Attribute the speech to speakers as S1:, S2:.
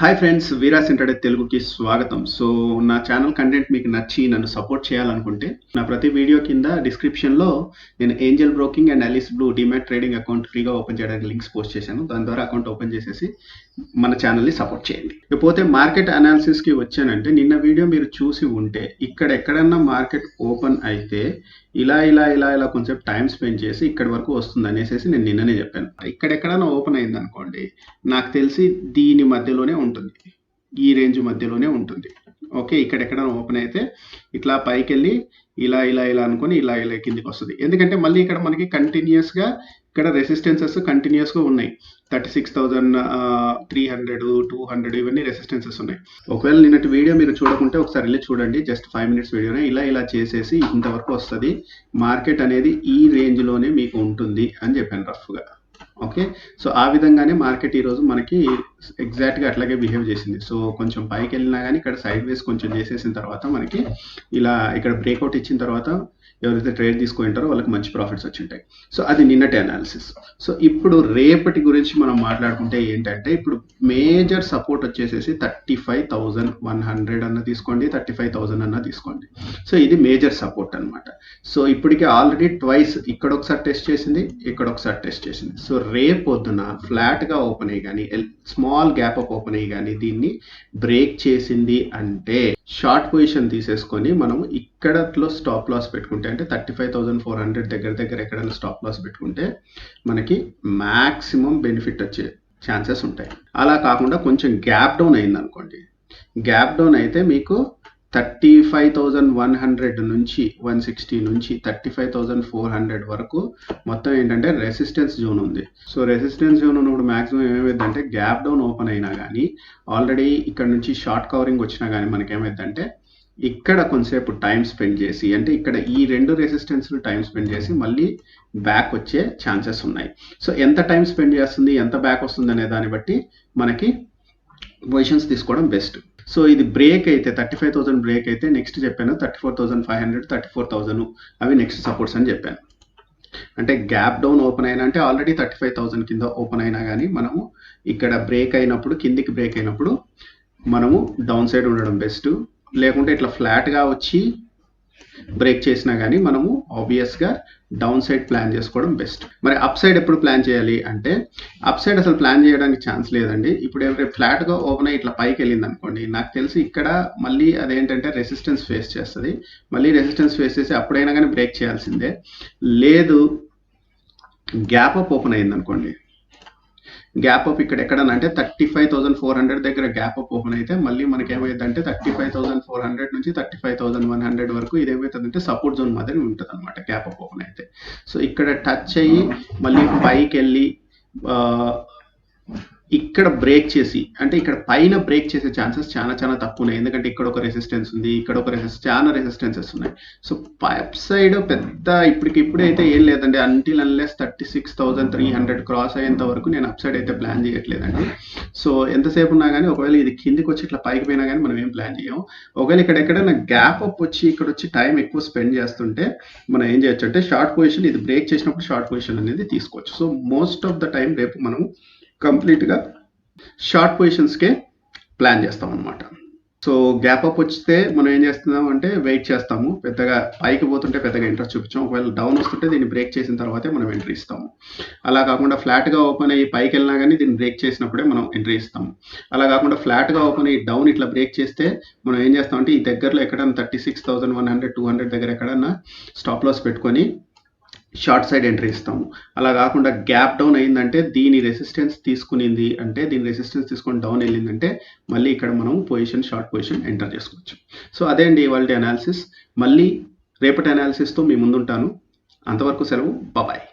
S1: Hi friends, వీరాస్ intraday తెలుగుకి స్వాగతం. So నా ఛానల్ కంటెంట్ మీకు నచ్చి నన్ను సపోర్ట్ చేయాలనుకుంటే నా ప్రతి వీడియో కింద డిస్క్రిప్షన్లో నేను Angel broking and Alice blue demat trading account ఫ్రీగా ఓపెన్ చేయడానికి లింక్స్ పోస్ట్ చేశాను. దాని ద్వారా అకౌంట్ ఓపెన్ చేసేసి మన ఛానల్ని సపోర్ట్ చేయండి. ఇకపోతే మార్కెట్ అనాలిసిస్కి వచ్చానంటే నిన్న వీడియో మీరు చూసి ఉంటే ఇక్కడ ఎక్కడన్నా మార్కెట్ ఓపెన్ అయితే ఇలా కొంచెం టైం స్పెండ్ చేసి ఇక్కడి వరకు వస్తుంది అనేసి నేను నిన్ననే చెప్పాను. ఇక్కడెక్కడన్నా ఓపెన్ అయింది అనుకోండి, నాకు తెలిసి దీని మధ్యలోనే ఉంటుంది, ఈ రేంజ్ మధ్యలోనే ఉంటుంది. ఓకే, ఇక్కడ ఓపెన్ అయితే ఇట్లా పైకి వెళ్ళి ఇలా అనుకొని ఇలా కిందికి వస్తుంది. ఎందుకంటే మళ్ళీ ఇక్కడ మనకి కంటిన్యూస్గా ఇక్కడ రెసిస్టెన్సెస్ కంటిన్యూస్గా ఉన్నాయి. 36,300, 200 ఇవన్నీ రెసిస్టెన్సెస్ ఉన్నాయి. ఒకవేళ నిన్నటి వీడియో మీరు చూడకుంటే ఒకసారి వెళ్ళి చూడండి. జస్ట్ 5 minutes వీడియోనే ఇలా చేసేసి ఇంతవరకు వస్తుంది. మార్కెట్ అనేది ఈ రేంజ్లోనే మీకు ఉంటుంది అని చెప్పాను రఫ్గా. ఓకే, సో ఆ విధంగానే మార్కెట్ ఈరోజు మనకి ఎగ్జాక్ట్గా అట్లాగే బిహేవ్ చేసింది. సో కొంచెం పైకి వెళ్ళినా కానీ ఇక్కడ సైడ్ వేస్ కొంచెం చేసేసిన తర్వాత మనకి ఇలా ఇక్కడ బ్రేక్అవుట్ ఇచ్చిన తర్వాత ఎవరైతే ట్రేడ్ తీసుకుంటారో వాళ్ళకి మంచి ప్రాఫిట్స్ వచ్చి ఉంటాయి. సో అది నిన్నటి అనాలిసిస్. సో ఇప్పుడు రేపటి గురించి మనం మాట్లాడుకుంటే ఏంటంటే, ఇప్పుడు మేజర్ సపోర్ట్ వచ్చేసేసి 35,100 అన్న తీసుకోండి, 35,000 అన్న తీసుకోండి. సో ఇది మేజర్ సపోర్ట్ అనమాట. సో ఇప్పటికే ఆల్రెడీ ట్వైస్ ఇక్కడ ఒకసారి టెస్ట్ చేసింది, ఇక్కడ ఒకసారి టెస్ట్ చేసింది. సో రేపు పొద్దున ఫ్లాట్గా ఓపెన్ అయ్యి కానీ స్మాల్ గ్యాప్ అప్ ఓపెన్ అయ్యి కానీ దీన్ని బ్రేక్ చేసింది అంటే షార్ట్ పొజిషన్ తీసేసుకొని మనం ఇక్కడలో స్టాప్ లాస్ పెట్టుకుంటే అంటే 35,400 దగ్గర ఎక్కడైనా స్టాప్ లాస్ పెట్టుకుంటే మనకి మ్యాక్సిమం బెనిఫిట్ వచ్చే ఛాన్సెస్ ఉంటాయి. అలా కాకుండా కొంచెం గ్యాప్ డౌన్ అయింది అనుకోండి, గ్యాప్ డౌన్ అయితే మీకు 35,100 నుంచి 160 నుంచి 35,400 వరకు మొత్తం ఏంటంటే రెసిస్టెన్స్ జోన్ ఉంది. సో రెసిస్టెన్స్ జోన్ ఉన్నప్పుడు మ్యాక్సిమం ఏమైందంటే గ్యాప్ డౌన్ ఓపెన్ అయినా కానీ ఆల్రెడీ ఇక్కడ నుంచి షార్ట్ కవరింగ్ వచ్చినా కానీ మనకి ఏమైందంటే ఇక్కడ కొంతసేపు టైం స్పెండ్ చేసి అంటే ఇక్కడ ఈ రెండు రెసిస్టెన్స్లు టైం స్పెండ్ చేసి మళ్ళీ బ్యాక్ వచ్చే ఛాన్సెస్ ఉన్నాయి. సో ఎంత టైం స్పెండ్ చేస్తుంది, ఎంత బ్యాక్ వస్తుంది అనే దాన్ని బట్టి మనకి పొజిషన్స్ తీసుకోవడం బెస్ట్. సో ఇది బ్రేక్ అయితే 35,000 బ్రేక్ అయితే నెక్స్ట్ చెప్పాను 34,500, 34,000 అవి నెక్స్ట్ సపోర్ట్స్ అని చెప్పాను. అంటే గ్యాప్ డౌన్ ఓపెన్ అయినా అంటే ఆల్రెడీ 35,000 కింద ఓపెన్ అయినా కానీ మనము ఇక్కడ బ్రేక్ అయినప్పుడు కిందికి బ్రేక్ అయినప్పుడు మనము డౌన్ సైడ్ ఉండడం బెస్ట్. లేకుంటే ఇట్లా ఫ్లాట్గా వచ్చి బ్రేక్ చేసినా కానీ మనము ఆబ్వియస్గా డౌన్ సైడ్ ప్లాన్ చేసుకోవడం బెస్ట్. మరి అప్ సైడ్ ఎప్పుడు ప్లాన్ చేయాలి అంటే, అప్ సైడ్ అసలు ప్లాన్ చేయడానికి ఛాన్స్ లేదండి. ఇప్పుడు ఎవరైతే ఫ్లాట్గా ఓపెన్ అయ్యి ఇట్లా పైకి వెళ్ళింది అనుకోండి, నాకు తెలిసి ఇక్కడ మళ్ళీ అదేంటంటే రెసిస్టెన్స్ ఫేస్ చేస్తుంది. మళ్ళీ రెసిస్టెన్స్ ఫేస్ చేసి అప్పుడైనా కానీ బ్రేక్ చేయాల్సిందే. లేదు గ్యాప్ అప్ ఓపెన్ అయింది అనుకోండి, గ్యాప్ అప్ ఇక్కడ ఎక్కడన్నా అంటే 35,400 దగ్గర గ్యాప్ అప్ ఓపెన్ అయితే మళ్ళీ మనకి ఏమైందంటే 35,400 నుంచి 35,100 వరకు ఇది ఏమవుతుందంటే సపోర్ట్ జోన్ మాదిరి ఉంటుంది అనమాట గ్యాప్ అప్ ఓపెన్ అయితే. సో ఇక్కడ టచ్ అయ్యి మళ్ళీ పైకి వెళ్ళి ఇక్కడ బ్రేక్ చేసి అంటే ఇక్కడ పైన బ్రేక్ చేసే ఛాన్సెస్ చాలా తక్కువ ఉన్నాయి. ఎందుకంటే ఇక్కడ ఒక రెసిస్టెన్స్ ఉంది, ఇక్కడ ఒక చాలా రెసిస్టెన్సెస్ ఉన్నాయి. సో అప్ సైడ్ పెద్ద ఇప్పుడైతే ఏం లేదండి. అంటిల్ అన్లెస్ 36,300 క్రాస్ అయ్యేంత వరకు నేను అప్ సైడ్ అయితే ప్లాన్ చేయట్లేదండి. సో ఎంతసేపు ఉన్నా కానీ ఒకవేళ ఇది కిందికి వచ్చి ఇట్లా పైకి పోయినా కానీ మనం ఏం ప్లాన్ చేయం. ఒకవేళ ఇక్కడ ఎక్కడైనా గ్యాప్ అప్ వచ్చి ఇక్కడ వచ్చి టైం ఎక్కువ స్పెండ్ చేస్తుంటే మనం ఏం చేయొచ్చు అంటే షార్ట్ పొజిషన్, ఇది బ్రేక్ చేసినప్పుడు షార్ట్ పొజిషన్ అనేది తీసుకోవచ్చు. So most of the time రేపు మనం కంప్లీట్గా షార్ట్ పొజిషన్స్కే ప్లాన్ చేస్తాం అనమాట. సో గ్యాప్ అప్ వస్తే మనం ఏం చేస్తున్నాం అంటే వెయిట్ చేస్తాము, పెద్దగా పైకి పోతుంటే పెద్దగా ఇంట్రెస్ట్ చూపించాం. ఒకవేళ డౌన్ వస్తుంటే దీన్ని బ్రేక్ చేసిన తర్వాతే మనం ఎంట్రీ ఇస్తాము. అలా కాకుండా ఫ్లాట్గా ఓపెన్ అయ్యి పైకి వెళ్ళినా కానీ దీన్ని బ్రేక్ చేసినప్పుడే మనం ఎంట్రీ ఇస్తాము. అలా కాకుండా ఫ్లాట్గా ఓపెన్ అయ్యి డౌన్ ఇట్లా బ్రేక్ చేస్తే మనం ఏం చేస్తామంటే ఈ దగ్గరలో ఎక్కడన్నా 36,100, 200 దగ్గర ఎక్కడన్నా స్టాప్ లాస్ పెట్టుకొని షార్ట్ సైడ్ ఎంట్రీ ఇస్తాము. అలా కాకుండా గ్యాప్ డౌన్ అయిందంటే దీని రెసిస్టెన్స్ తీసుకునింది అంటే దీని రెసిస్టెన్స్ తీసుకొని డౌన్ వెళ్ళిందంటే మళ్ళీ ఇక్కడ మనం షార్ట్ పొజిషన్ ఎంటర్ చేసుకోవచ్చు. సో అదే అండి ఇవాళ అనాలిసిస్. మళ్ళీ రేపటి అనాలిసిస్తో మీ ముందుంటాను. అంతవరకు సెలవు, బాయ్.